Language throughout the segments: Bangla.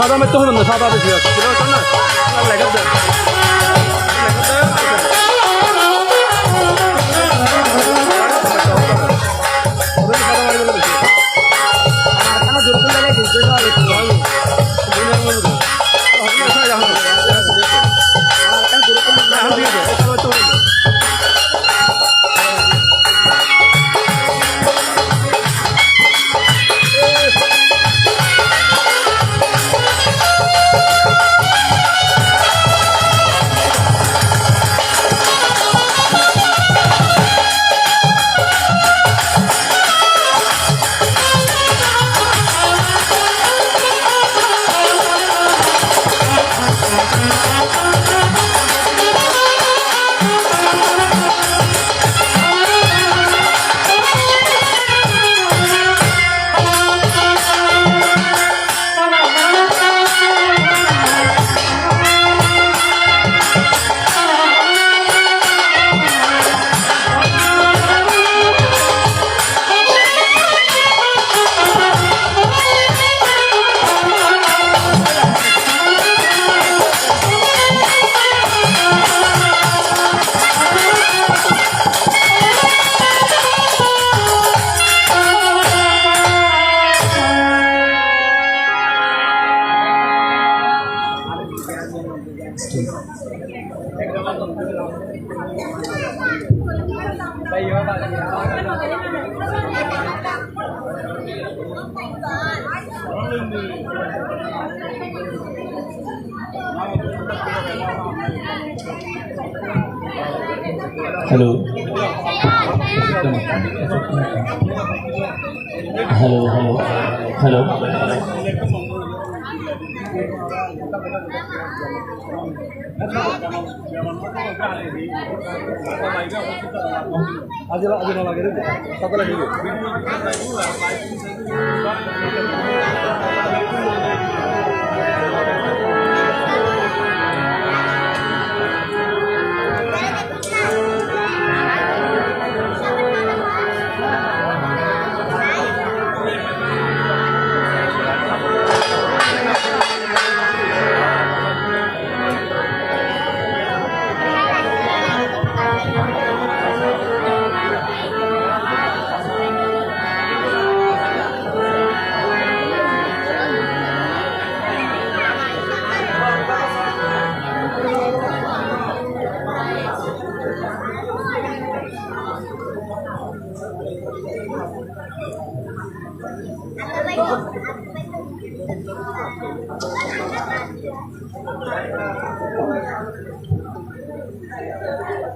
사담에 또 흐른다. 사담에 지금 들어갔잖아. 내가 हेलो हेलो हेलो हेलो आज लगे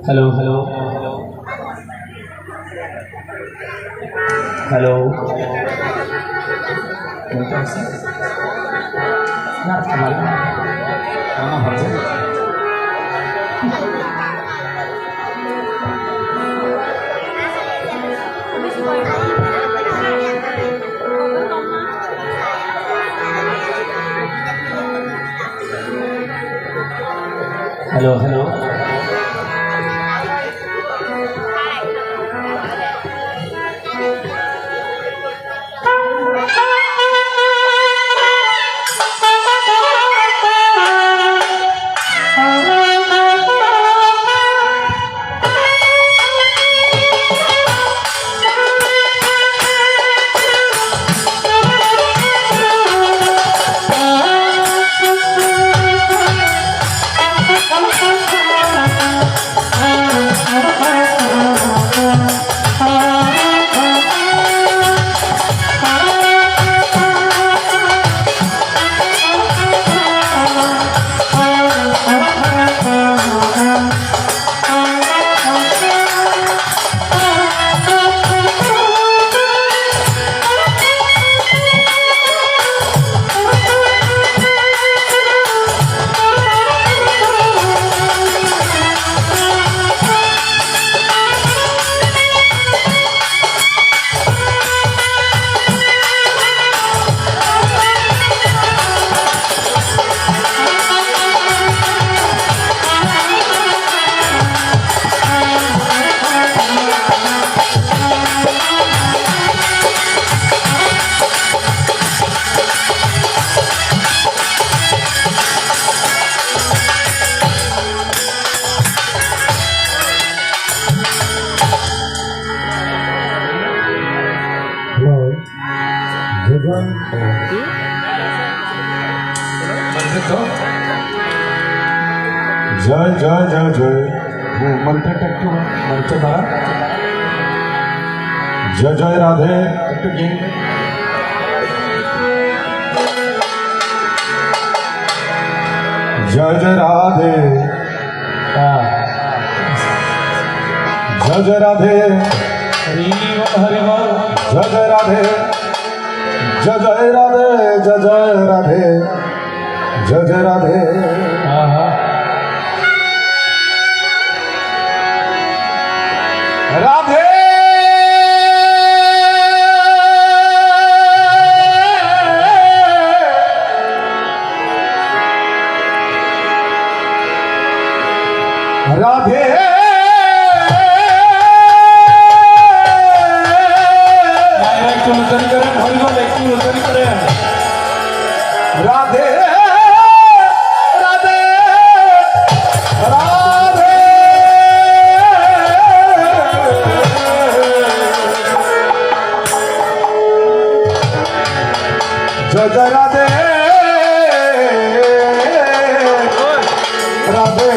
হ্যালো হ্যালো হ্যালো না আমার হচ্ছে হ্যালো হ্যালো জয় জয় জয় জয় মন্ত্রটা একটু মন্ত্র দ্বারা জয় জয় রাধে একটু গিয়ে জয় জয় রাধে জয় জয় রাধে হরি বল জয় জয় রাধে জয় জয় রাধে জয় জয় রাধে জয় জয় রাধে রাধে রাধে একটু নতুন করেন হরি বল একটু নতুন করেন রাধে রাধে রাধে জয় জয় রাধে রাধে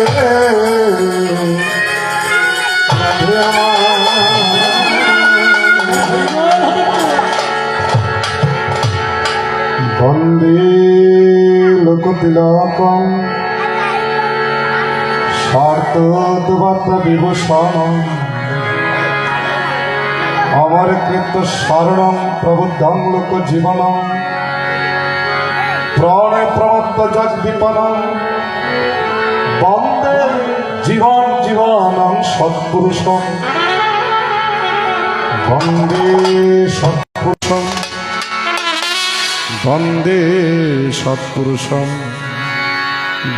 বন্দে লোকতিলকম স্বার্থ বিভূষণ অমর কৃত শরণম প্রবুদ্ধং লোক জীবনম প্রণয় প্রমত্ত জগদীপনম বন্দে জীবন জীবনম সৎপুরুষম বন্দে সৎপুরুষম বন্দে সৎপুরুষম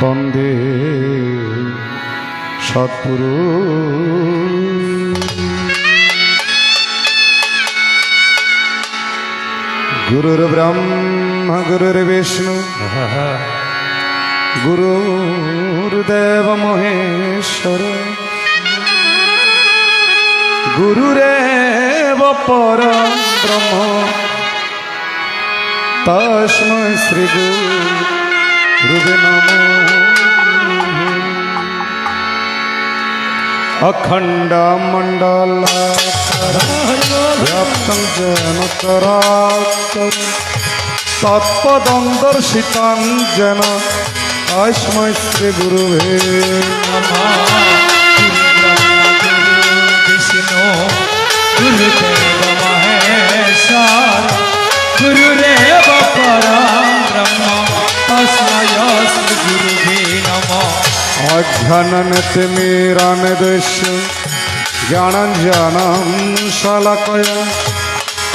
বন্দে সৎপুরুষ গুরুর ব্রহ্মা গুরুর বিষ্ণু গুরুর্দেব মহেশ্বর গুরুরেব পরম ব্রহ্ম তস্मै শ্রী গুরুবে নমঃ अखंड मंडल व्याप्तं जेन चराचर तत्पदं दर्शितं जेन तस्मै श्री गुरुवे नमः। विष्णु गुरुदेव महेश्वर गुरुदेव परं ब्रह्म तस्मै श्री गुरुवे नमः। अज्ञानतिमिरान्धस्य ज्ञानाञ्जनं शलाकया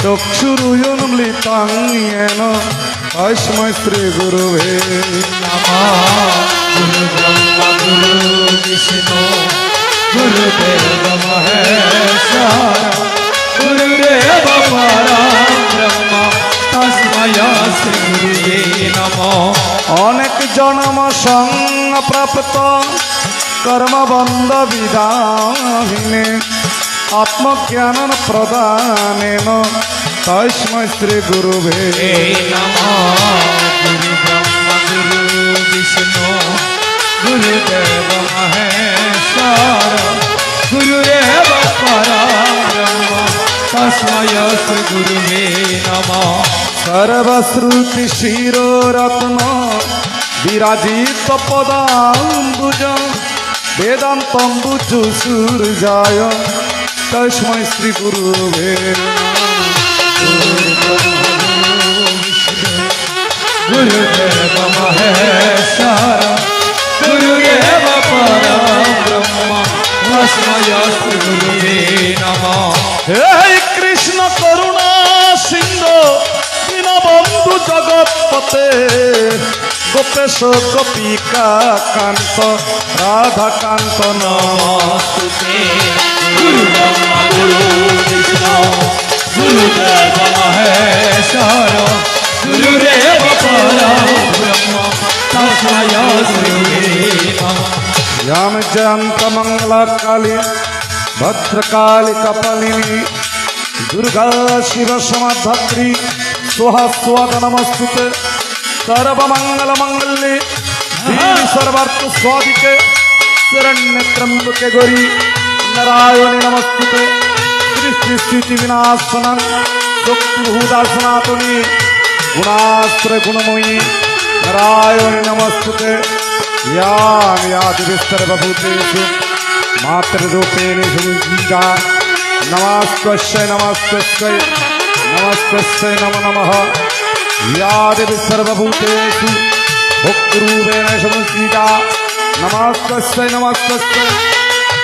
चक्षुरुन्मीलितं येन तस्मै श्रीगुरुवे नमः। गुरु ब्रह्मा गुरु विष्णु गुरुदेव महेश्वर गुरुदेव परं ब्रह्म तस्मै श्री गुरुवे नमः। अनेक जन्म संग प्राप्त कर्म बंध विधाने आत्मज्ञान प्रदानेन तस्मै श्री गुरुवे नमः। गुरु ब्रह्मा गुरु विष्णु गुरुदेव महेश्वर गुरुदेव परं ब्रह्म तस्मै श्री गुरुवे नमः। सर्वश्रुति शिरो रत्न विराजित पदाम्बुज वेदान्तम्बुज सूर्याय तस्मै श्री गुरुवे गुरुदेव महेश्वर गुरुदेव परं ब्रह्म तस्मै श्री गुरुवे नमः। हे कृष्ण करुणा सिंधु दीनबंधु जगतपते गोपेश गोपिका कांत राधा कांत नमस्ते। गुरु ब्रह्मा गुरु विष्णु गुरुदेव महेश्वर गुरुदेव परं ब्रह्म तस्मै श्री गुरुवे नमः। याम जयंत मंगला काली भद्रकाली कपालिनी दुर्गा शिव समाधात्री स्वाहा स्वाहा नमस्तुते सर्वमंगल मंगल्ये देवी सर्वार्थ स्वादिके शरण्य त्र्यंबके गौरी नारायणी नमस्तुते सृष्टि स्थिति विनाशनं शक्तिभूता सनातनी गुणाश्रय गुणमयी नारायणी नमस्तुते या देवी सर्वभूतेषु मातृरूपेण संगीता नमस्ते नमस्ते नमस्ते नमो नमः या देवी सर्वभूतेषु भक्तिरूपेण संगीता नमस्ते नमस्ते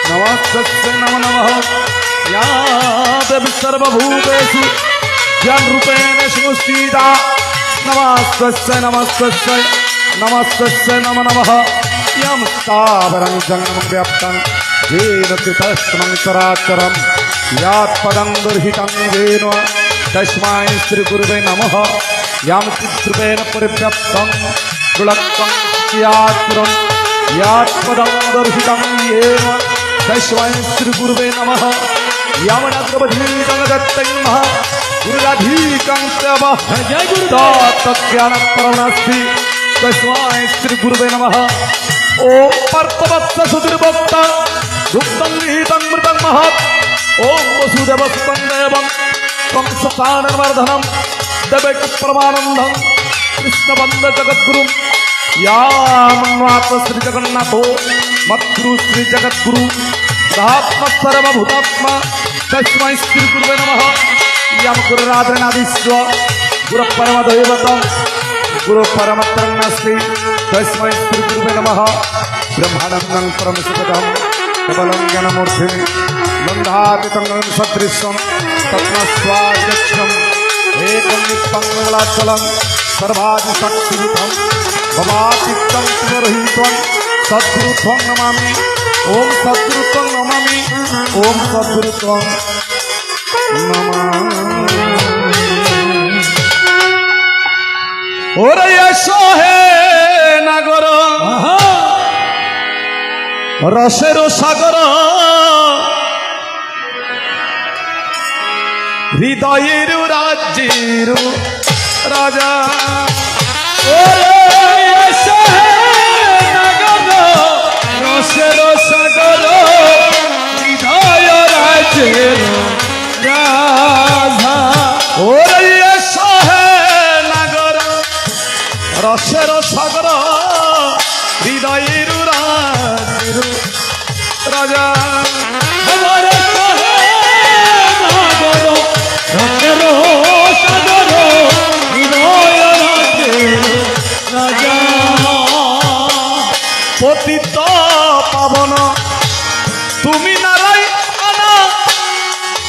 नमस्ते नमो नमः या देवी सर्वभूतेषु ज्ञानरूपेण संगीता नमस्ते नमस्ते नमस्ते नमो नमः यं स्थावरं जङ्गमं व्याप्तं येन चितस्मं चराचरं यात्पदं दुर्हितं येन तस्मै श्रीगुरुवे नमः यं चिद्रूपेण परिव्याप्तं दुलक्तं यात्पुरं यात्पदं दुर्हितं येन तस्मै श्रीगुरुवे नमः यमनद्रवधीतं दत्तं महा गुरुराधीकं तवः जय गुरुदेव तत्ज्ञानपरमस्ति तस्मै श्री गुरुवे नमः। ओम पर्तवत्स सुदीर्भक्ता दुग्धं गृहीतं मृतं महत् ओम वसुदेवस्तं देवं त्वं सतानवर्धनं देवैक परमानन्दं कृष्णवन्द जगद्गुरुं यामन्वाप श्री जगन्नाथो मद्गुरु श्री जगद्गुरु रात्मा सर्वभूतात्मा तस्मै श्री गुरुवे नमः यम गुरुराधनादिस्व गुरु परमदैवतं गुरु परमत्रन्नस्ति तस्मै श्री गुरुवे नमः ब्रह्मानन्दं परमसुखदं केवलं ज्ञानमूर्तिं नन्दातीतं सदृशं तत्मस्वाध्यक्षम् एकं नित्पङ्गलाचलं सर्वादिशक्तियुतं भवातीतं सुरहितं सद्गुरुत्वं नमामि ओम सद्गुरुत्वं नमामि ओम सद्गुरुत्वं नमामि। ওরে এসো হে নাগর রসের সাগর হৃদয়ের রাজ্যের রাজা ওরে এসো হে নাগর রসের সাগর রসের সাগর হৃদয়ের রাজা আমার রসের সাগর হৃদয় রাজা পতিত পাবন তুমি নারায়ণ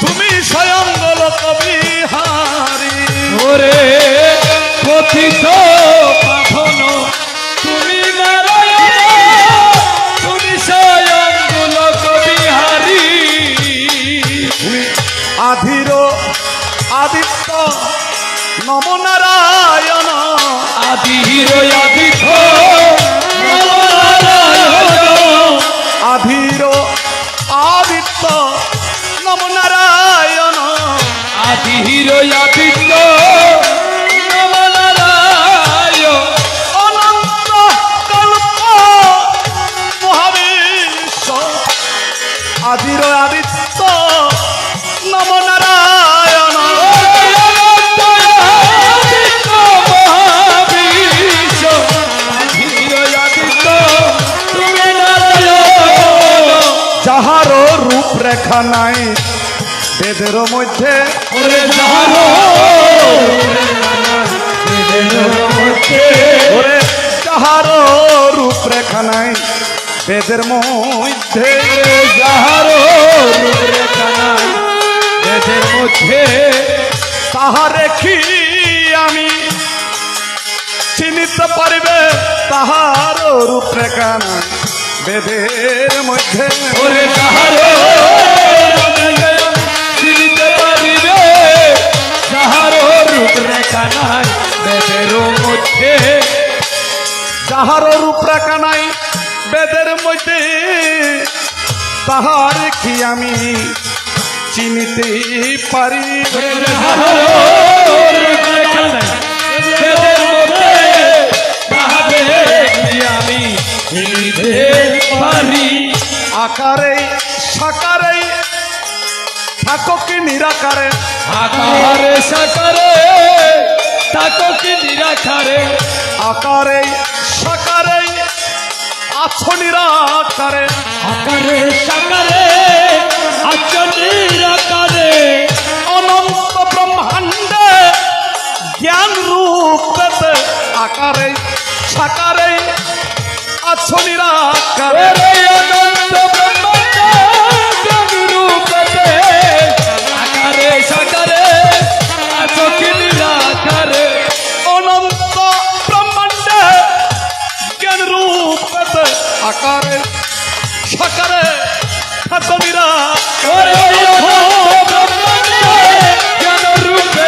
তুমি স্বয়ং লোকবিহারী ওরে কথিত পাবন তুমি নারায়ণ তুমি স্বয়ং লোকবিহারী আধির আদিত্য নম নারায়ণ আদির আদিত্য আধির আদিত্য নম নারায়ণ আদির আদিত্য নমনারায়ণ অনন্ত কল্প মহাবিশ্ব আধির আদিত্য নম নারায়ণ মহাবিশ্ব আদির আদিত্য তুমি নারায়ণ যাহার রূপরেখা নাই বেদের মধ্যে ওরে যাহারো ওরে যাহার রূপরেখা নাই বেদের মধ্যে যাহারো রূপরেখা নাই বেদের মধ্যে তাহা রেখি আমি চিনিতে পারিবে তাহার রূপরেখা নাই বেদের মধ্যে ওরে যাহারো চিনিতে পারিবে যাহারো রূপরেখা নাই বেদের মধ্যে যাহার রূপরেখা নাই বেদের মধ্যে তাহার কি আমি চিনিতে পারি যাহারো রূপরেখা নাই বেদের মধ্যে তাহাবে কি আমি চিনিতে পারি আকারে সাকারে থাকো কি নিরাকারে আকারে সাকারে তাকো কি নিরাকারে আকারে সাকারে আছো নিরাকারে আকারে সাকারে আছো নিরাকারে অনন্ত ব্রহ্মাণ্ডে জ্ঞান রূপতে আকারে সাকারে আছো নিরাকারে ওরে অনন্ত ব্রহ্মাণ্ডে জ্ঞান রূপতে আকারে সাকারে আছো কি নিরাকারে অনন্ত ব্রহ্মাণ্ডে জ্ঞান রূপতে আকারে সাকারে থাকো নিরাকারে ওরে ব্রহ্মাণ্ডে জ্ঞান রূপতে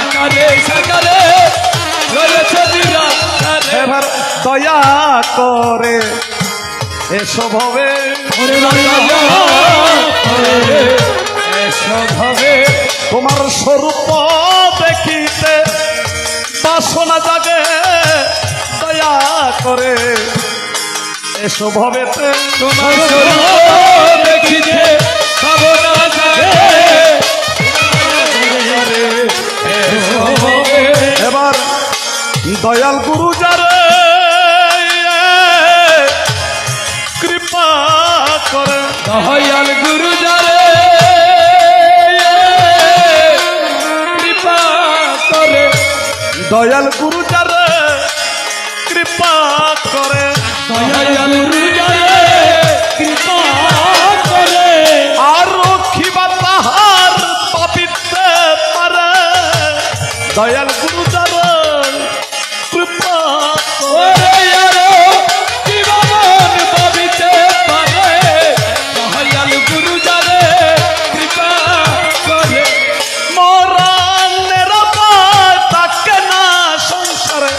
আকারে সাকারে রয়েছে নিরাকারে এবার দয়া করে এসব হবে স্বভাবে তোমার স্বরূপ দেখিতে বাসনা জাগে দয়া করে এসব হবেতে তোমার স্বরূপ দেখিতে ভাবনা জাগে স্বভাবে এবার দয়াল গুরু যারে কৃপা করে দয়াল গুরু যারে কৃপা করে দয়াল গুরু যারে কৃপা করে দয়াল গুরু যারে কৃপা করে আর রক্ষিবা তাহার পাপিতে পারে দয়াল গুরু যারে কৃপা করে ওরে আরো জীবন পাবিতে পারে দয়াল গুরু যারে কৃপা করে মরণের পায় তাকে না সংসারে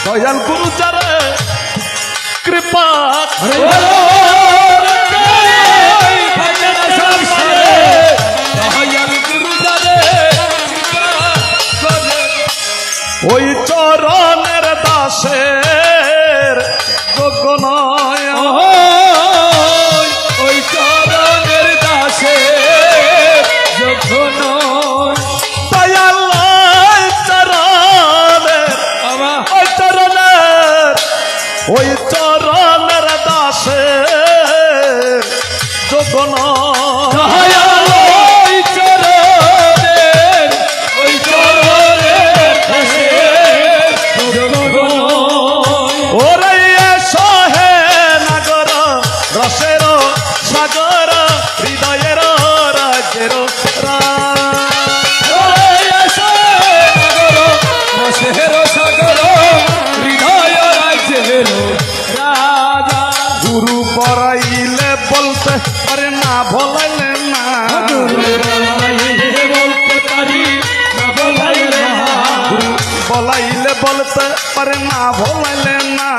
দয়াল গুরু যারে কৃপা করে ওই চরণের দাসের গগনয় ওই চরণের দাসে যখন দয়াল চরণের ওই চরণের দাসে যোগন ওরে এসো হে নাগর রসের সাগর হৃদয়ের রাজ্যের গুরু পড়াইলে বলতে পারে না ভোলাইলে না গুরু বলাইলে বলতে পারে না ভোলাইলে না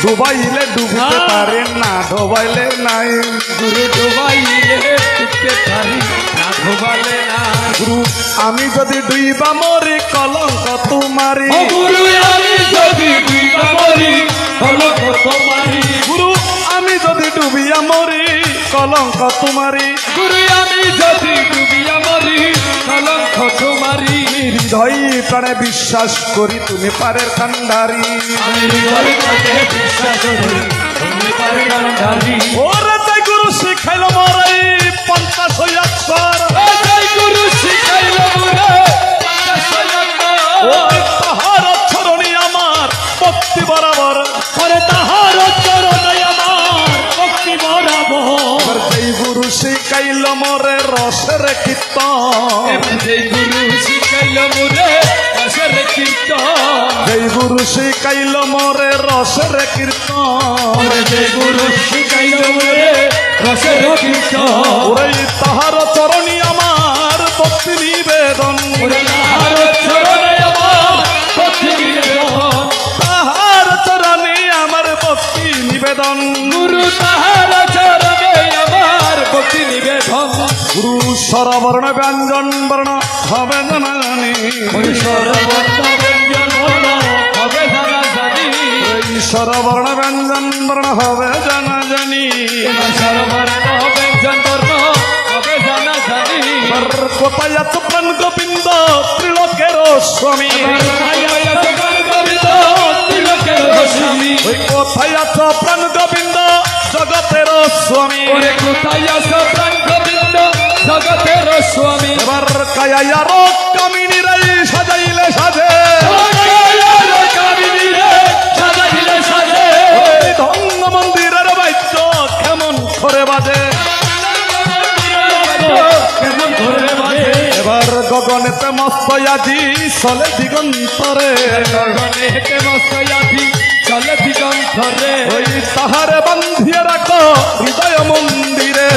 ডুবাইলে ডুবতে পারে না ডোবাইলে নাই গুরু আমি যদি ডুইবা মরি কলঙ্ক তোমারি গুরু আমি যদি ডুবিয়া মরি কলঙ্ক তোমারি হৃদয় প্রাণে বিশ্বাস করি তুমি পারের কান্ডারি ওরে তাই গুরু শিখাইল মরাই 50 অক্ষর তাহার চরণী আমার ভক্তি বরাবর যেই গুরু শিখাইল মরে রসের কীর্তন যেই গুরু শিখাইল মরে রসের কীর্তন ওরে তাহার চরণী আমার ভক্তি নিবেদন তাহার চরণী আমার ভক্তি নিবেদন গুরু স্বরবর্ণ ব্যঞ্জন বর্ণ হবে জানি স্বরবর্ণ ব্যঞ্জন বর্ণ হবে জানা জানি কোথায় আছো প্রাণ গোবিন্দ ত্রিলোকের স্বামী কোথায় আছো প্রাণ গোবিন্দ জগতের স্বামী এবার কায়া রোগ কামিনী রাই সাজাইলে সাজে ধন্য মন্দিরের বাদ্য কেমন করে বাজে এবার গগনেতে মস্ত আজি চলে দিগন্তরে ওই তাহারে বান্ধিয়ে রাখো হৃদয় মন্দিরে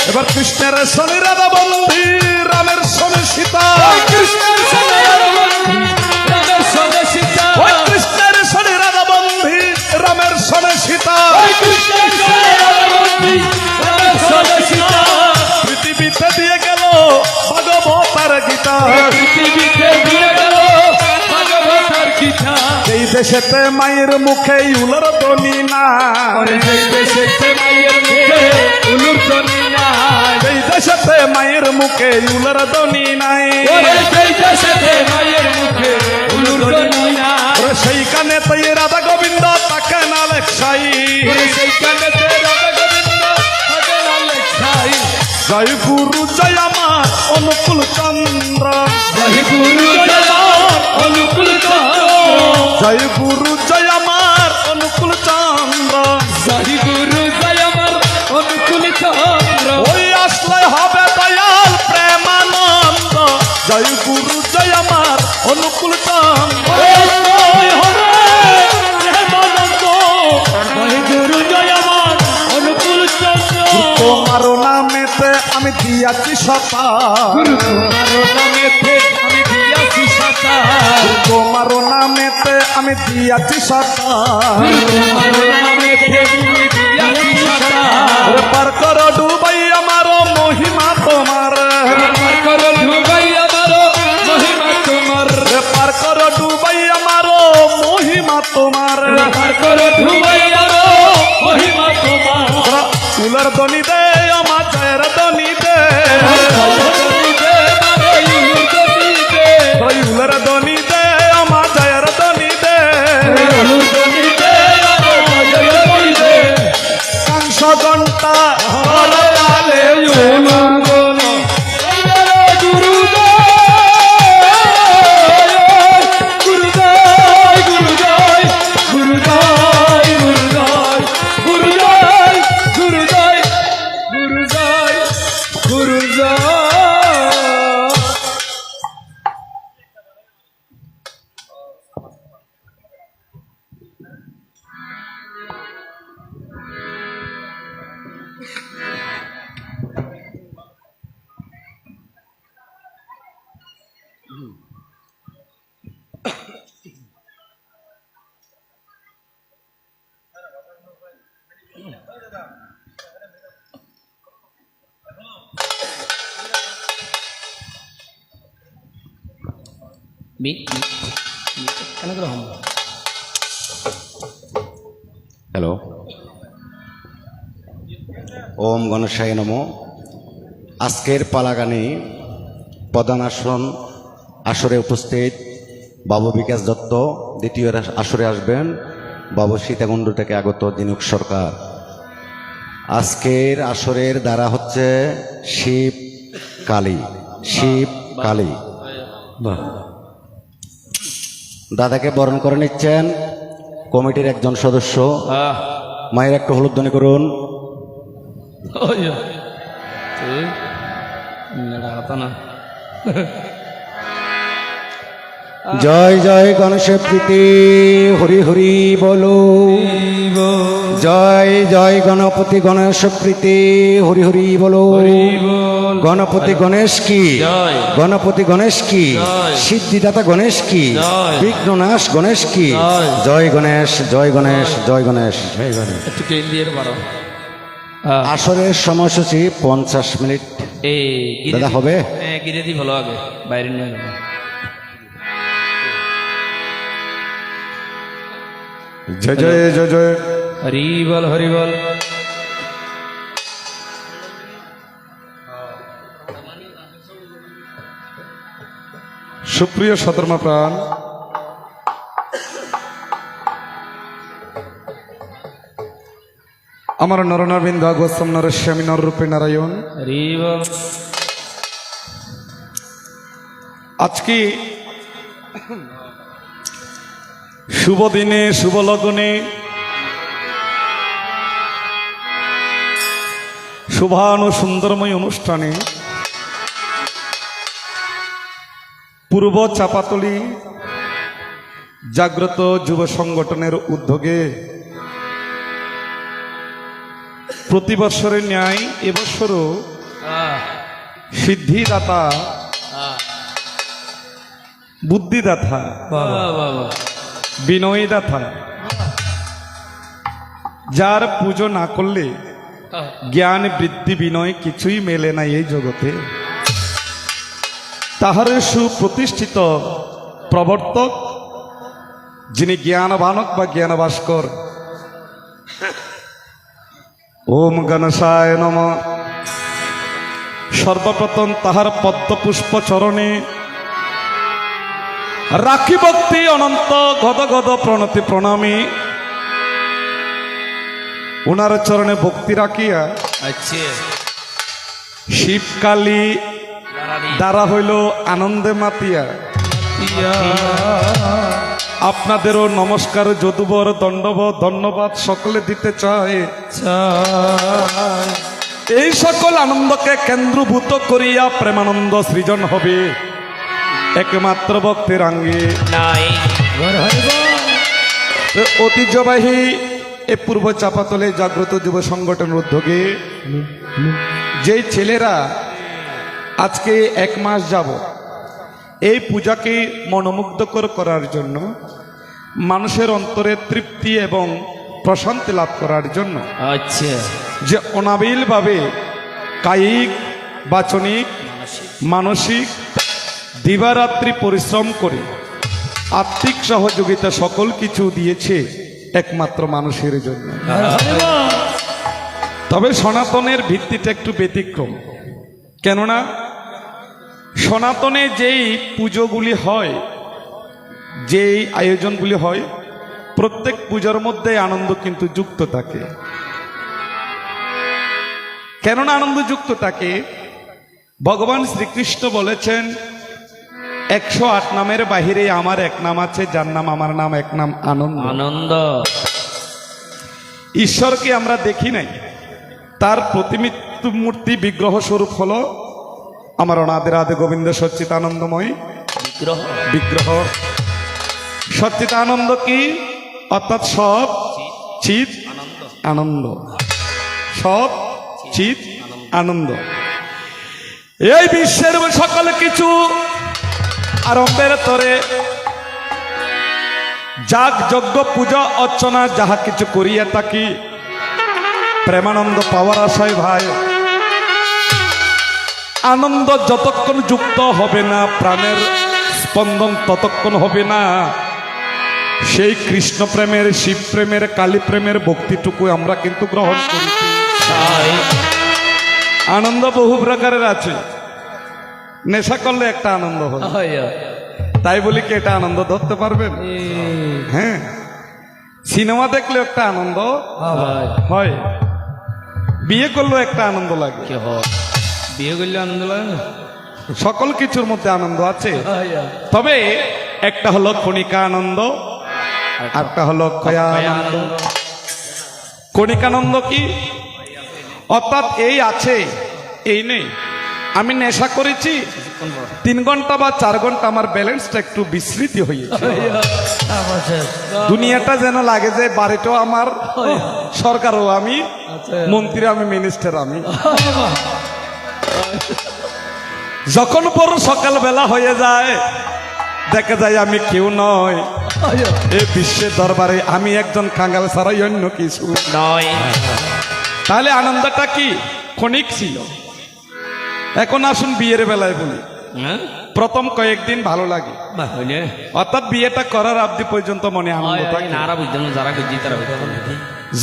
এবার কৃষ্ণের শনি রাধা বন্ধি রামের শনি সীতা কৃষ্ণের শনি রাধা বন্ধি রামের শনি সীতা পৃথিবীতে দিয়ে গেল ভগবতার গীতা এই দেশেতে মায়ের মুখে উলর ধ্বনি না এই দেশেতে মায়ের মুখে উলর ধ্বনি নাই সেইখানে তো রাধা গোবিন্দ তাকে না লেখাই জয় গুরু জয় আমার অনুকূল চন্দ্র জয় গুরু জয় আমার অনুকূল চন্দ্র ওই আসলে হবে দয়াল প্রেমানন্দ জয় গুরু জয় আমার অনুকূল চন্দ্র তোমার নামেতে আমি দিয়াছি সতা তোমার নামেতে আমি দিয়াছি সতা পার কর ডুবাই আমার মহিমা তোমার পার কর ডুবাই আমার মহিমা তোমার উলার ধ্বনি দে আমার জয়ের ধ্বনি দে হ্যালো, ওম গণেশায় নমঃ। আজকের পালাগানে প্রধান আসরে উপস্থিত বাবু বিকাশ দত্ত, দ্বিতীয় আসরে আসবেন বাবু সীতাকুণ্ড থেকে আগত দিনুক সরকার। আজকের আসরের দ্বারা হচ্ছে শিব কালী, শিব কালী। দাদাকে বরণ করে নিচ্ছেন কমিটির একজন সদস্য। মায়ের একটু হলুদ্ধ্বনি করুন। জয় জয় গণেশের প্রীতি, হরি হরি বলো। জয় জয় গণপতি গণেশ প্রীতি, হরি হরি বলো। গণপতি গণেশ কি, গণপতি গণেশ কি, সিদ্ধিদাতা গণেশ কি, বিঘ্ননাশ গণেশ কি। জয় গণেশ, জয় গণেশ, জয় গণেশ, জয় গণেশ। আসরের সময়সূচি 50 মিনিট দাদা হবে। ভালো আগে বাইরে নিয়ে জয় জয় জয় জয়। হরি বল, হরি বল। সুপ্রিয় সতর্মা প্রাণ, আমার নরনারবিন্দ গোস্বাম নরস্বামী নররূপে নারায়ণ। হরি বল। আজকে শুভ দিনে, শুভ লগ্নে, শুভানু সুন্দরময় অনুষ্ঠানে পূর্ব চাপাতলি জাগ্রত যুব সংগঠনের উদ্যোগে প্রতি বৎসরের ন্যায় এবছরও সিদ্ধিদাতা, বুদ্ধিদাতা, বিনয়দাতা, যার পুজো না করলে জ্ঞান বৃদ্ধি বিনয় কিছুই মেলে না এই জগতে, তাহার সুপ্রতিষ্ঠিত প্রবর্তক যিনি জ্ঞানবানক বা জ্ঞান ভাস্কর, ওম গণেশায় নমঃ। সর্বপ্রথম তাহার পদ্মপুষ্প চরণে রাখি ভক্তি অনন্ত গদ গদ প্রণতি প্রণামী। ওনার চরণে ভক্তি রাখিয়া শিবকালী দ্বারা হইল আনন্দে মাতিয়া আপনাদেরও নমস্কার, যদুবর, দণ্ডবত, ধন্যবাদ সকলে দিতে চায়। এই সকল আনন্দকে কেন্দ্রভূত করিয়া প্রেমানন্দ সৃজন হবে একমাত্র ভক্তের আঙ্গে। ঐতিহ্যবাহী এ পূর্ব চাপাতলে জাগ্রত যুব সংগঠনের উদ্যোগে যেই ছেলেরা আজকে 1 মাস যাব এই পূজাকে মনোমুগ্ধকর করার জন্য, মানুষের অন্তরে তৃপ্তি এবং প্রশান্তি লাভ করার জন্য যে অনাবিলভাবে কায়িক, বাচনিক, মানসিক দিবারাত্রি পরিশ্রম করে আর্থিক সহযোগিতা সকল কিছু দিয়েছে একমাত্র মানুষের জন্য। তবে সনাতনের ভিত্তিটা একটু ব্যতিক্রম, কেননা সনাতনে যেই পুজোগুলি হয়, যেই আয়োজনগুলি হয়, প্রত্যেক পূজার মধ্যে আনন্দ কিন্তু যুক্ত থাকে। কেননা আনন্দ যুক্ত থাকে, ভগবান শ্রীকৃষ্ণ বলেছেন 108 নামের বাহিরে আমার এক নাম আছে, যার নাম আমার নাম, এক নাম আনন্দ। আনন্দ। ঈশ্বরকে আমরা দেখি নাই, তার প্রতিমূর্তি বিগ্রহ স্বরূপ হলো আমার অনাদি রাধে গোবিন্দ সচ্চিদানন্দময় বিগ্রহ। সচ্চিদানন্দ কি? অর্থাৎ সব চিৎ আনন্দ, সব চিত আনন্দ। এই বিশ্বের সকল কিছু আরম্ভের তরে যাগ যজ্ঞ পূজা অর্চনা যাহা কিছু করিয়া থাকি প্রেমানন্দ পাওয়ার আশায় ভাই, আনন্দ যতক্ষণ যুক্ত হবে না, প্রাণের স্পন্দন ততক্ষণ হবে না, সেই কৃষ্ণ প্রেমের, শিব প্রেমের, কালী প্রেমের ভক্তিটুকু আমরা কিন্তু গ্রহণ করি। আনন্দ বহু প্রকারের আছে, নেশা করলে একটা আনন্দ হয়, তাই বলি কি এটা আনন্দ ধরতে পারবেন? হ্যাঁ, সিনেমা দেখলে একটা আনন্দ হয়, বিয়ে করলেও একটা আনন্দ লাগে। বিয়ে করলে আনন্দ লাগে না? সকল কিছুর মধ্যে আনন্দ আছে, তবে একটা হলো ক্ষণিকা আনন্দ, একটা হলো ক্ষয়া আনন্দ। ক্ষণিকানন্দ কি? অর্থাৎ এই আছে এই নেই, আমি নেশা করেছি 3 ঘন্টা বা 4 ঘন্টা, আমার ব্যালেন্সটা একটু বিস্মৃতি হয়েছে, দুনিয়াটা যেন লাগে যে বাড়িটাও আমার, সরকারও আমি, মন্ত্রী আমি, মিনিস্টার আমি। যখন বড় সকালবেলা হয়ে যায় দেখা যায় আমি কেউ নয়, এই বিশ্বের দরবারে আমি একজন কাঙ্গাল ছাড়াই অন্য কিছু নয়। তাহলে আনন্দটা কি? ক্ষণিক ছিল। এখন আসুন বিয়ের বেলায় বলি, প্রথম কয়েকদিন ভালো লাগে, অর্থাৎ বিয়েটা করার অবধি পর্যন্ত মনে আনন্দ থাকে।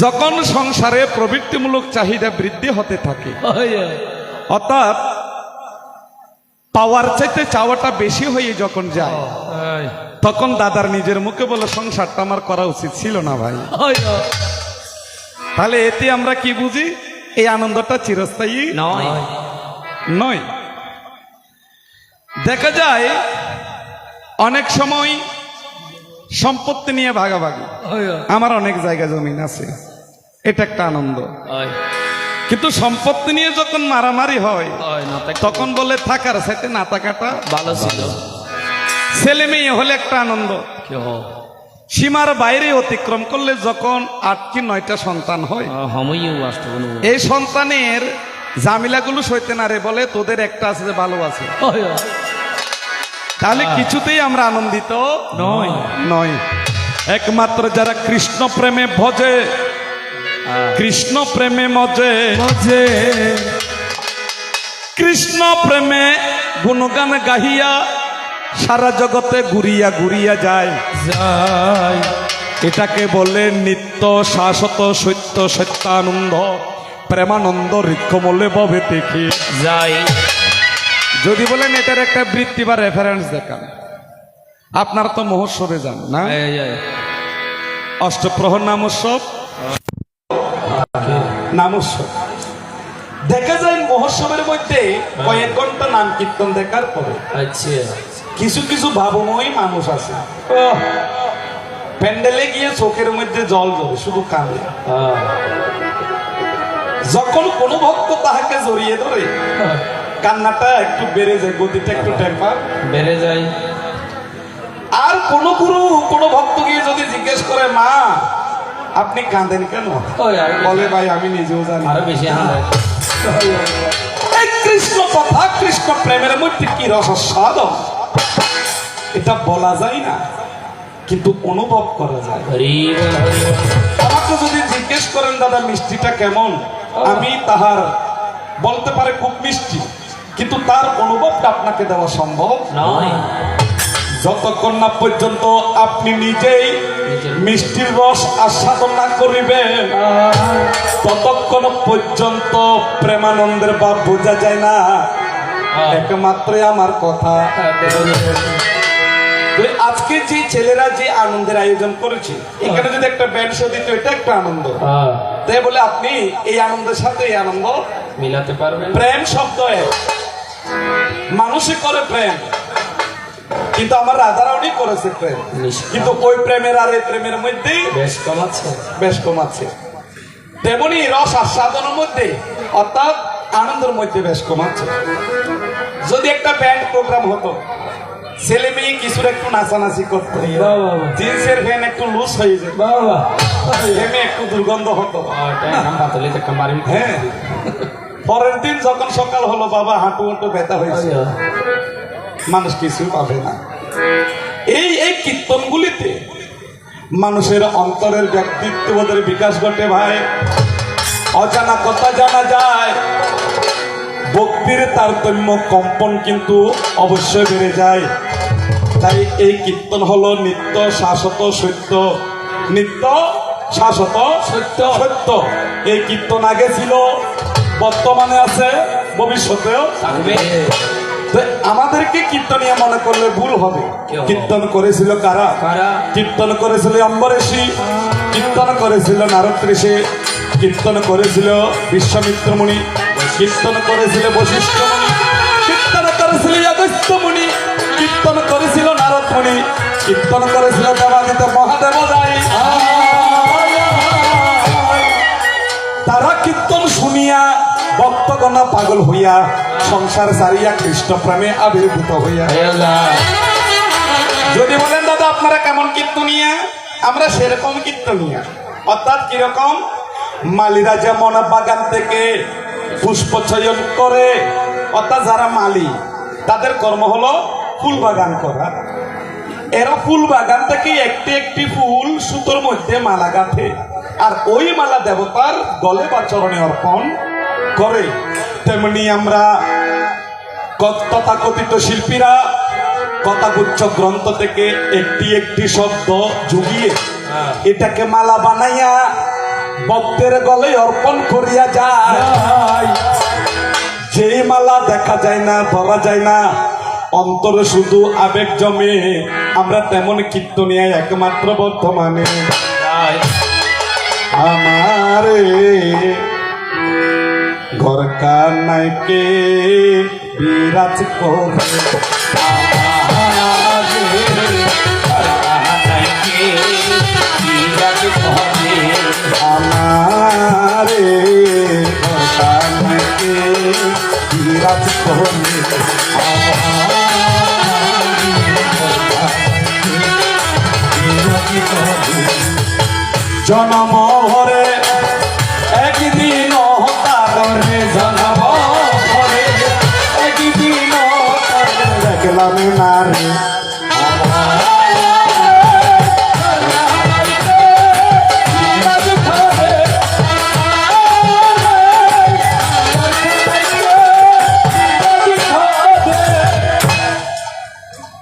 যখন সংসারে প্রবৃত্তিমূলক চাহিদা বৃদ্ধি হতে থাকে, অর্থাৎ পাওয়ার চাইতে চাওয়াটা বেশি হয়ে যখন যায়, তখন দাদার নিজের মুখে বলে সংসারটা আমার করা উচিত ছিল না ভাই। তাহলে এতে আমরা কি বুঝি? এই আনন্দটা চিরস্থায়ী নয়। দেখা যায় অনেক সময় সম্পত্তি নিয়ে ভাগাভাগি, আমার অনেক জায়গা জমিন আছে, এটা একটা আনন্দ। কিন্তু সম্পত্তি নিয়ে যখন মারামারি হয় তখন বলে থাকার সাথে না থাকাটা ভালো ছিল। ছেলে মেয়ে হলে একটা আনন্দ, সীমার বাইরে অতিক্রম করলে যখন 8 কি 9টা সন্তান হয়, এই সন্তানের জামিলাগুলো সইতে না রে বলে তোদের একটা আছে যে ভালো আছে, তাহলে কিছুতেই আমরা আনন্দিত নয়। একমাত্র যারা কৃষ্ণ প্রেমে ভজে, কৃষ্ণ প্রেমে মজে, কৃষ্ণ প্রেমে গুণগান গাহিয়া সারা জগতে ঘুরিয়া ঘুরিয়া যায়, এটাকে বলে নিত্য শাশ্বত সত্য সত্যানন্দ প্রেমানন্দ ঋক্ষমূলে ভবে দেখি যাই। যদি বলেন এটার একটা বৃত্তি বা রেফারেন্স দেখান, আপনারা তো মহোৎসবে যান না? অষ্টপ্রহর নামোৎসব দেখা যায় মহোৎসবের মধ্যে কয়েক ঘন্টা নাম কীর্তন দেখার পরে কিছু কিছু ভাবময়ী মানুষ আছে, প্যান্ডেলে গিয়ে চোখের মধ্যে জল জ্বলে, শুধু কাঁদে। যখন কোনো ভক্ত তাহাকে জড়িয়ে ধরে কান্নাটা একটু বেড়ে যায়, গতিটা একটু টেম্পার বেড়ে যায়। আর কোন গুরু কোন ভক্ত গিয়ে যদি জিজ্ঞেস করে মা আপনি কাঁদেন কেন, বলে ভাই আমি নিজেও জানি, আরো বেশি কৃষ্ণ কথা, কৃষ্ণ প্রেমের মধ্যে কি রসস্বাদ এটা বলা যায় না, কিন্তু অনুভব করা যায়। আমাকে যদি জিজ্ঞেস করেন দাদা মিষ্টিটা কেমন, আমি তাহার বলতে পারে খুব মিষ্টি, কিন্তু তার অনুভবটা আপনাকে দেওয়া সম্ভব নয়। যতক্ষণ না পর্যন্ত আপনি নিজেই মিষ্টির রস আস্বাদন না করিবেন ততক্ষণ পর্যন্ত প্রেমানন্দের ভাব বোঝা যায় না। একমাত্র আমার কথা, আজকে যে ছেলেরা যে আনন্দের আয়োজন করেছে, এখানে যদি একটা ব্যান্ড শো দিত এটা একটা আনন্দ, তাই বলে আপনি এই আনন্দের সাথে এই আনন্দ মিলাতে পারবেন? প্রেম শব্দ মানুষই করে প্রেম, কিন্তু আমার রাধারানী করেছে প্রেম, কিন্তু ওই প্রেমের আর এই প্রেমের মধ্যে বেশ কম আছে। তেমনি রস আস্বাদনের মধ্যে অর্থাৎ আনন্দের মধ্যে বেশ কম আছে। যদি একটা ব্যান্ড প্রোগ্রাম হতো, ছেলে মেয়ে কিছুর একটু নাচানাচি করতো, জিন্সের ফ্যান একটু লুজ হয়ে যেত, একটু দুর্গন্ধ হতো, হ্যাঁ পরের দিন যখন সকাল হলো বাবা হাঁটু হাঁটু ব্যথা হয়েছে, মানুষ কিছু পাবে না। এই কীর্তনগুলিতে মানুষের অন্তরের ব্যক্তিত্ববোধের বিকাশ ঘটে ভাই। অজানা কথা জানা যায়, ভক্তির তারতম্য কম্পন কিন্তু অবশ্যই বেড়ে যায়। তাই এই কীর্তন হলো নিত্য শাশ্বত সত্য, নিত্য শাশ্বত সত্য সত্য। এই কীর্তন আগে ছিল, বর্তমানে আছে, ভবিষ্যতেও থাকবে। আমাদেরকে কীর্তনিয়া মনে করলে ভুল হবে। কীর্তন করেছিল কারা? কীর্তন করেছিল অম্বরেশী, কীর্তন করেছিল নারদ ঋষি, কীর্তন করেছিল বিশ্বামিত্র মুনি, কীর্তন করেছিল বশিষ্ঠ মুনি, কীর্তন করেছিল অগস্ত্য মুনি, কীর্তন করেছিল নারদ মুনি, কীর্তন করেছিল দেবাদিত মহাদেব দাই। তারা কীর্তন শুনিয়া ভক্তগণ পাগল হইয়া সংসার সারিয়া কৃষ্ণ প্রেমে আবির্ভূত হইয়া। যদি বলেন দাদা আপনারা কেমন কীর্তনিয়া, আমরা সেরকম কীর্তনিয়া। অর্থাৎ কিরকম? মালিরা যেমন বাগান থেকে পুষ্প চয়ন করে, অর্থাৎ যারা মালি তাদের কর্ম হলো ফুল বাগান করা। এরা ফুল বাগান থেকে একটি একটি ফুল সুতোর মধ্যে মালা গাঁথে, আর ওই মালা দেবতার গলে বা চরণে অর্পণ করে। তেমনি আমরা তথাকথিত শিল্পীরা কথাগুচ্ছ গ্রন্থ থেকে একটি একটি শব্দ জুগিয়ে এটাকে মালা বানাইয়া ভক্তের গলে অর্পণ করিয়া যায়। যে মালা দেখা যায় না, ধরা যায় না, অন্তরে শুধু আবেগ জমে, আমরা তেমন কীর্তনিয়া একমাত্র বর্তমানে। আমারে ঘর কানাইকে বিরাজ করে, আমারে ঘর কানাইকে বিরাজ করে, জনম ভরে একদিন হতারে, জনম ভরে একদিন হতারে দেখলাম না রে।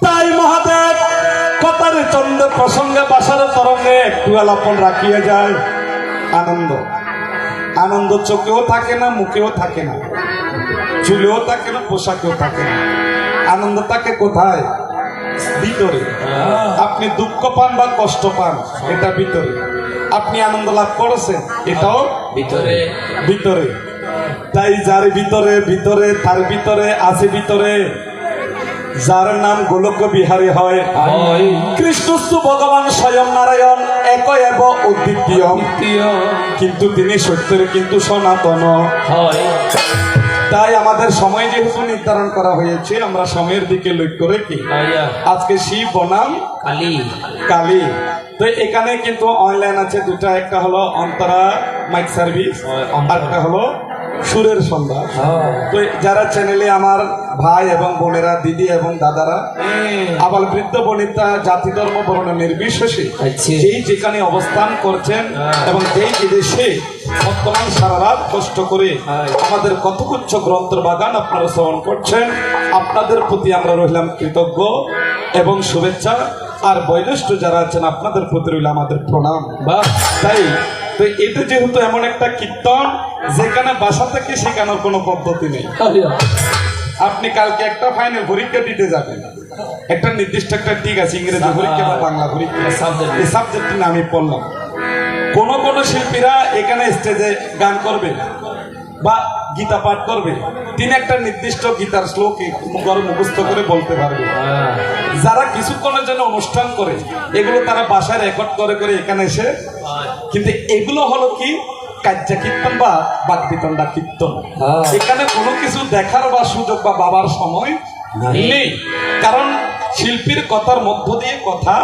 তাই মহাদেব কথার চন্দ্র প্রসঙ্গে বাসার তরঙ্গে একটু আলাপন রাখিয়া যায়। আনন্দ, আনন্দ চোখেও থাকে না, মুখেও থাকে না, চুলেও থাকে না, পোশাকেও থাকে না। আনন্দ থাকে কোথায়? ভিতরে। আপনি দুঃখ পান বা কষ্ট পান, এটা ভিতরে। আপনি আনন্দ লাভ করেছেন, এটাও ভিতরে ভিতরে। তাই যার ভিতরে ভিতরে তার ভিতরে আছে ভিতরে, যার নাম গোলক বিহারী হয়, কৃষ্ণস্তু ভগবান স্বয়ং নারায়ণ এক এব অদ্বিতীয়, কিন্তু তিনি সত্যের কিন্তু সনাতন। তাই আমাদের সময় যেহেতু নির্ধারণ করা হয়েছে, আমরা সময়ের দিকে লক্ষ্য রেখে আজকে শিব বনাম কালী কালী। তো এখানে কিন্তু অনলাইন আছে দুটা, একটা হলো অন্তরা মাইক সার্ভিস, আর একটা হলো সুরের সন্ধ্যা। তো যারা চ্যানেলে আমার ভাই এবং বোনেরা, দিদি এবং দাদারা, আবার বৃদ্ধ বনিতা, জাতি ধর্ম বর্ণ নির্বিশেষে যেই যেখানে অবস্থান করছেন এবং যেই বিদেশে বর্তমান সারা রাত কষ্ট করে আমাদের কথগুচ্ছ গ্রন্থের বাগান আপনারা শ্রবণ করছেন, আপনাদের প্রতি আমরা রইলাম কৃতজ্ঞ এবং শুভেচ্ছা। আর বয়োজ্যেষ্ঠ যারা আছেন আপনাদের প্রতি রইল আমাদের প্রণাম। তাই তো এটা যেহেতু এমন একটা কীর্তন যেখানে বাসা থেকে শেখানোর কোনো পদ্ধতি নেই। আপনি কালকে একটা ফাইনাল পরীক্ষা দিতে যাবেন, একটা নির্দিষ্ট একটা ঠিক আছে, ইংরেজি পরীক্ষা বা বাংলা পরীক্ষা, এই সাবজেক্টটি আমি পড়লাম। কোন কোন শিল্পীরা এখানে স্টেজে গান করবে বা গীতা পাঠ করবে, তিনি একটা নির্দিষ্ট গীতার শ্লোক মুখস্থ করে বলতে পারবে। যারা কিছুক্ষণের জন্য অনুষ্ঠান করে এগুলো তারা বাসায় রেকর্ড করে করে এখানে এসে, কিন্তু এগুলো হলো কি কাজ্যা কীর্তন বা বাগবিতণ্ডা কীর্তন। এখানে কোনো কিছু দেখার বা সুযোগ বা বাবার সময় নেই, কারণ শিল্পীর কথার মধ্য দিয়ে কথা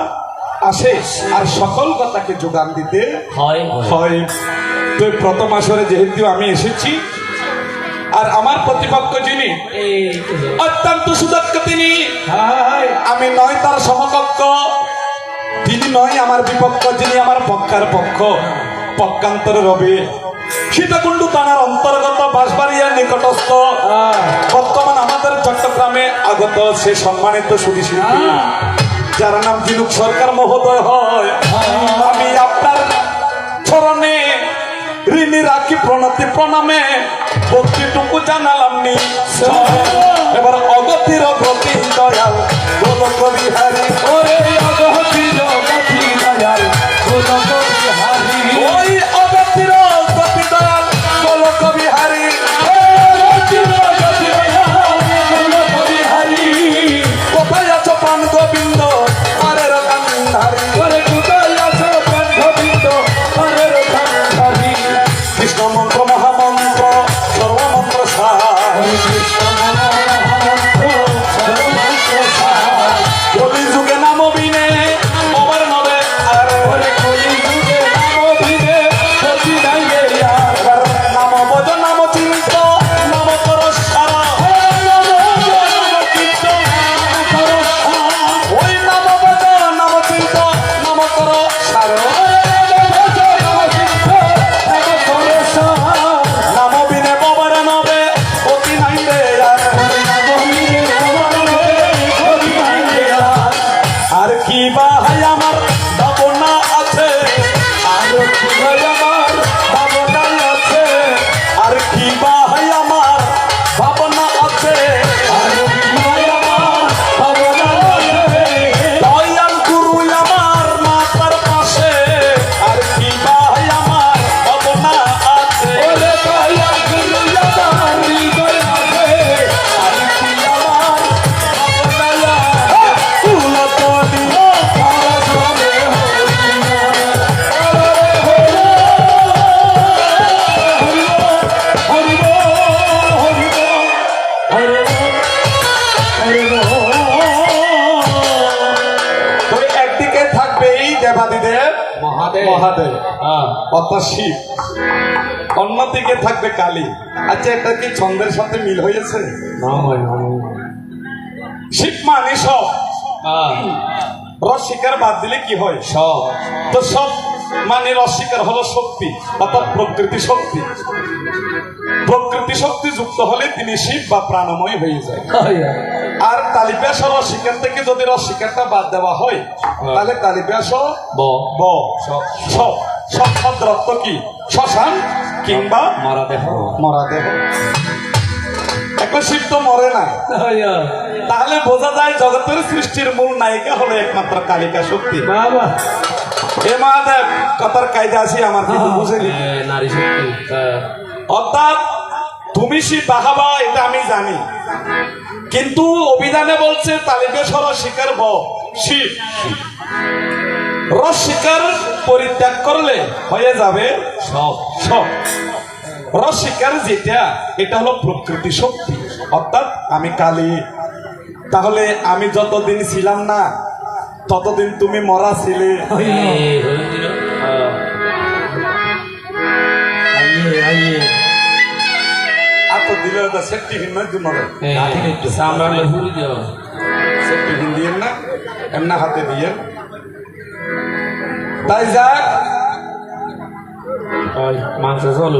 আসে আর সকল কথাকে যোগান দিতে হয়। তো প্রথম আসরে যেহেতু আমি এসেছি, আর আমার প্রতিপক্ষ যিনি অত্যন্ত সুদক্ষ তিনি, আমি নয় তার সমকক্ষ, তিনি নয় আমার বিপক্ষ, যিনি আমার পক্ষের পক্ষ, পক্ষান্তরে রবে সীতাকুণ্ড থানার অন্তর্গত বাঁশবাড়িয়ার নিকটস্থ বর্তমান আমাদের চট্টগ্রামে আগত সে সম্মানিত সুধী শিল্পী যার নাম জিনুক সরকার মহোদয় হয়। আমি আপনার চরণে ঋণী রাখি প্রণতি প্রণামে ভক্তিটুকু জানালাম নি। এবার অগতির গতি দয়াল গোলক বিহারী, ওরে অগতির গতি দয়াল গোলক বিহারী, ওই অগতির গতি দয়াল গোলক বিহারী, কোথায় আছো পান গোবিন্দ আরের কান্ধারী, ওরে কোথায় আছো পান গোবিন্দ আরের কান্ধারী, কৃষ্ণ মন্ত্র মহামন্ত্র সর্বমন্ত্র সার, কলি যুগে নাম বিনে অবার নবে আর কলি যুগে নাম বিনে সত্যি নাই গে আর নাম বজ নাম চিন্ত নাম কর সারা, ওই নাম বজ নাম চিন্ত নাম কর সারা, নাম বিনে বাবার নবে অতি নাই রে আর কি ভাই আমার ভাবনা আছে, আর কি ভাই আমার ভাবনা আছে, আর কি ভাই আমার ভাবনা আছে, আর কি ভাই আমার ভাবনা আছে, দয়াল গুরু আমার মাথার পাশে, আর কি ভাই আমার ভাবনা আছে, ওরে দয়াল গুরু আমার হৃদয় আছে, আর কি আমার ভাবনা আছে, উলতনি তো একদিকে থাকবে এই দেবাদিদেব মহাদেব অর্থাৎ শিব, অন্যদিকে থাকবে কালী। আচ্ছা এটা কি ছন্দের সাথে মিল হয়েছে? শিব মানে সব, রসিকার বাদ দিলে কি হয় সব, তো সব মানে রসিকার হলো শক্তি অর্থাৎ প্রকৃতি শক্তি, প্রকৃতি শক্তি যুক্ত হলে তিনি শিব বা প্রাণময় হয়ে যায়। আর তালিব্যাস রসিকার থেকে যদি রসিকারটা বাদ দেওয়া হয় তাহলে তালিব্যাস সব শব্দের অর্থ কি? শ্মশান কিংবা মরা দেহ। এখন শিব তো মরে না, তাহলে বোঝা যায় জগতের সৃষ্টির মূল নায়িকা হলো একমাত্র কালিকা শক্তি। হে মহাদেব কথার কায়দা আছে আমার, কিন্তু বুঝেনি নারী শক্তি, অর্থাৎ তুমি শিব বাহাবা এটা আমি জানি, কিন্তু অভিধানে বলছে তালিবেশ্বর শিকার শিব, রস শিকার পরিত্যাগ করলে হয়ে যাবে সব সব। রস শিকার যেটা এটা হলো প্রকৃতি শক্তি, অর্থাৎ আমি কালী। তাহলে আমি যতদিন ছিলাম না ততদিন তুমি মরা ছিলে, এত দিলে সেফটি দিয়ে না এমনা হাতে দিয়ে, তাই যাক মাংস চলো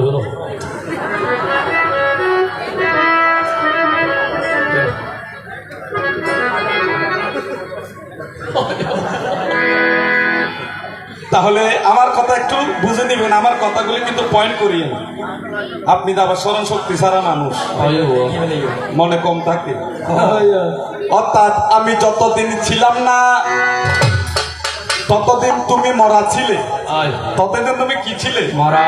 তাহলে আমার কথা একটু বুঝে নিবেন, আমার কথাগুলি কিন্তু পয়েন্ট করিয়ে না। আপনি তো আবার স্মরণ শক্তি ছাড়া মানুষ, মনে কম থাকে। অর্থাৎ আমি যতদিন ছিলাম না ততদিন তুমি মরা ছিলে, ততদিন তুমি কি ছিলে? মরা।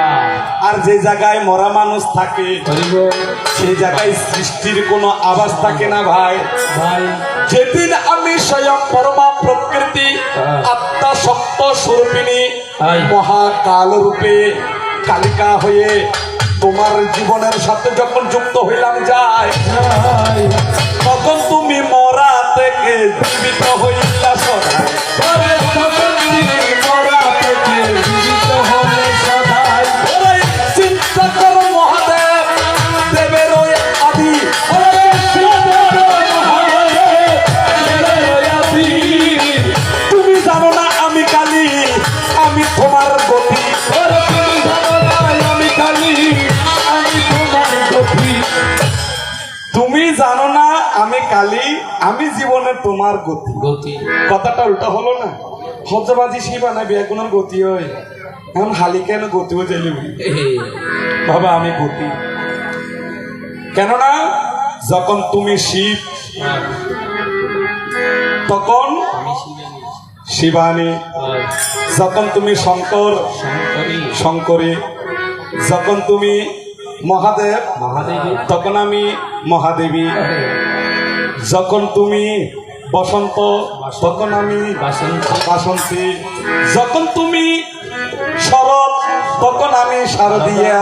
আর যে জায়গায় মরা মানুষ থাকে সেই জায়গায় সৃষ্টির কোনো আভাস থাকে না ভাই। যেদিন আমি স্বয়ং পরমা প্রকৃতি আত্মা সত্য স্বরূপিণী মহাকাল রূপে কালিকা হয়ে তোমার জীবনের সাথে যখন যুক্ত হইলাম যায়, তখন তুমি মরা থেকে জীবিত হইলা সদাই, মরা থেকে জীবিত হলে সদাই। চিন্তা করো মহাদেব দেবের ওই জানো না আমি কালী, আমি জীবনে তোমার গতি। গতি কথাটা উল্টা হলো না? হজবাজি শিবা না বেগুনের গতি হয়, এখন হালি কেন গতিও জেলিবি বাবা, আমি গতি। কেননা যখন তুমি শিব তখন শিবানী, যখন তুমি শঙ্কর শঙ্করী, যখন তুমি মহাদেব মহাদেবী তখন আমি মহাদেবী, যখন তুমি বসন্ত তখন আমি বাসন্তী, যখন তুমি শরৎ তখন আমি শারদিয়া,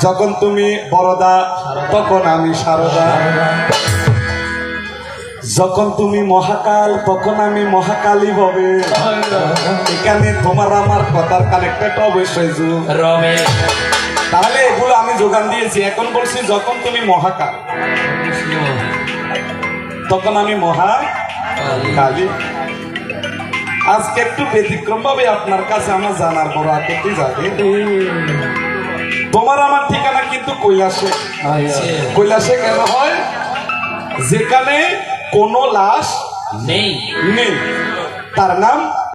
যখন তুমি বরদা তখন আমি শারদা, যখন তুমি মহাকাল তখন আমি মহাকালী হবে। এখানে তোমার আমার কথার কানেক্টেড অবশ্যই রমে তাহলে এগুলো আমি যোগান দিয়েছি। এখন বলছি যখন তুমি মহাকাল তখন আমি মহাকালী। আজকে একটু ব্যতিক্রম ভাবে আপনার কাছে আমার জানার বড় আপত্তি জাগে। তোমার আমার ঠিকানা কিন্তু কৈলাসে। কৈলাসে কেন হয়? যেখানে কোনো লাশ নেই নেই, তার নাম